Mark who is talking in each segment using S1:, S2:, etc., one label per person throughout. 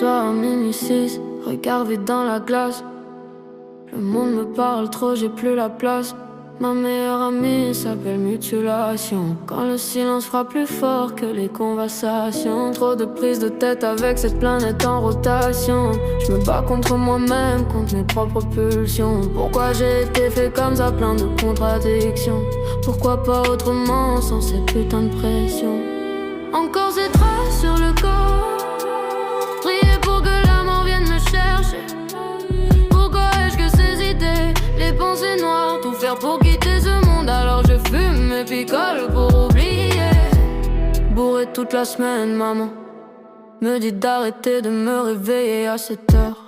S1: soir à minuit 6, regard vide dans la glace. Le monde me parle trop, j'ai plus la place. Ma meilleure amie s'appelle mutilation. Quand le silence frappe plus fort que les conversations. Trop de prises de tête avec cette planète en rotation. Je me bats contre moi-même, contre mes propres pulsions. Pourquoi j'ai été fait comme ça, plein de contradictions? Pourquoi pas autrement, sans ces putains de pression? Encore ces traces sur le corps. Prier pour que la mort vienne me chercher. Pourquoi ai-je que ces idées, les pensées noires? Tout faire pour quitter ce monde, alors je fume et picole pour oublier. Bourré toute la semaine, maman me dit d'arrêter de me réveiller à 7 heures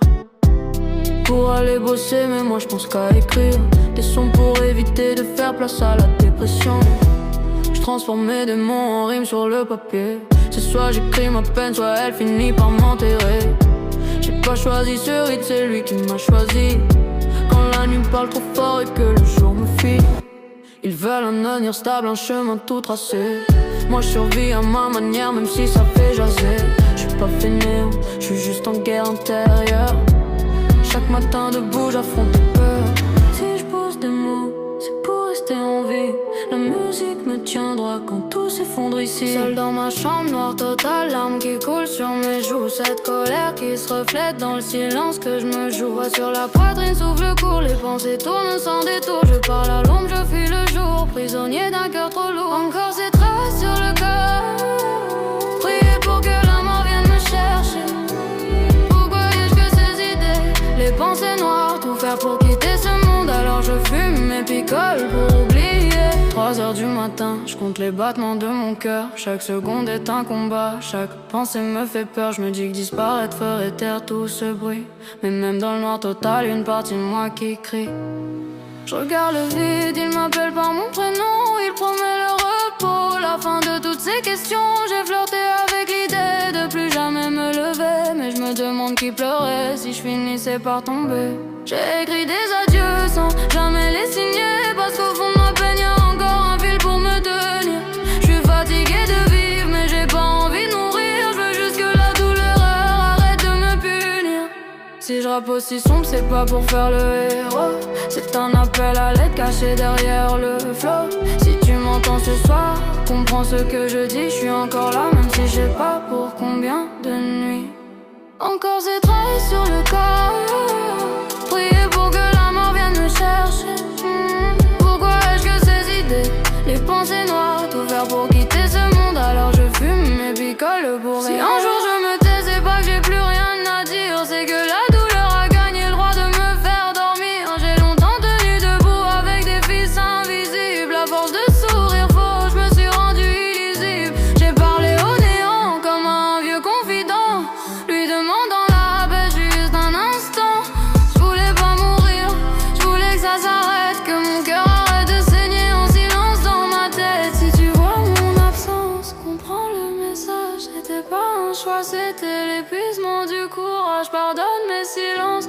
S1: pour aller bosser, mais moi je pense qu'à écrire des sons pour éviter de faire place à la dépression. Je transforme mes démons en rimes sur le papier. C'est soit j'écris ma peine, soit elle finit par m'enterrer. J'ai pas choisi ce rythme, c'est lui qui m'a choisi. Quand la nuit parle trop fort et que le jour me fuit, ils veulent un avenir stable, un chemin tout tracé. Moi je survis à ma manière, même si ça fait jaser. Je suis pas fainéant, je suis juste en guerre intérieure. Chaque matin debout, j'affronte les peurs. Si je pose des mots, c'est pour rester en vie. La musique me tient droit quand tout s'effondre ici. Seul dans ma chambre noire totale, larmes qui coulent sur mes joues. Cette colère qui se reflète dans le silence que je me joue. Voix sur la poitrine, souffle court, les pensées tournent sans détour. Je parle à l'ombre, je fuis le jour, prisonnier d'un cœur trop lourd. Encore ces traces sur le corps. Prier pour que la mort vienne me chercher. Pourquoi ai-je que ces idées, les pensées noires? Tout faire pour quitter ce monde, alors je fume et picole pour oublier. 3 heures du matin, je compte les battements de mon cœur. Chaque seconde est un combat, chaque pensée me fait peur. Je me dis que disparaître ferait taire tout ce bruit. Mais même dans le noir total, une partie de moi qui crie. Je regarde le vide, il m'appelle par mon prénom. Il promet le repos, la fin de toutes ces questions. J'ai flirté avec l'idée de plus jamais me lever, mais je me demande qui pleurait si je finissais par tomber. J'ai écrit des adieux sans jamais les signer, parce qu'au fond de ma peine y'a encore un fil pour me tenir. Je suis fatigué de vivre, mais j'ai pas envie de mourir. Je veux juste que la douleur arrête de me punir. Si je rappe aussi sombre, c'est pas pour faire le héros. C'est un appel à l'aide caché derrière le flow. Si tu m'entends ce soir, comprends ce que je dis. Je suis encore là, même si je sais pas pour combien de nuits. Encore ces traces sur le corps. Prier pour que la mort vienne me chercher. Pourquoi ai-je que ces idées, les pensées noires? Tout faire pour quitter ce monde, alors je fume et picole pour rien. Si un jour je me tais, c'est pas que j'ai plus rien à dire, c'est que la douleur a gagné le droit de me faire dormir. J'ai longtemps tenu debout avec des fils invisibles. À force de sourire faux, je me suis rendu illisible. J'ai parlé au néant comme un vieux confident, lui demandant la paix juste un instant. Je voulais pas mourir, je voulais que ça s'arrête, que mon cœur arrête de saigner en silence dans ma tête. Si tu vois mon absence, comprends le message. C'était pas un choix, c'était l'épuisement du courage. Pardonne mes silences,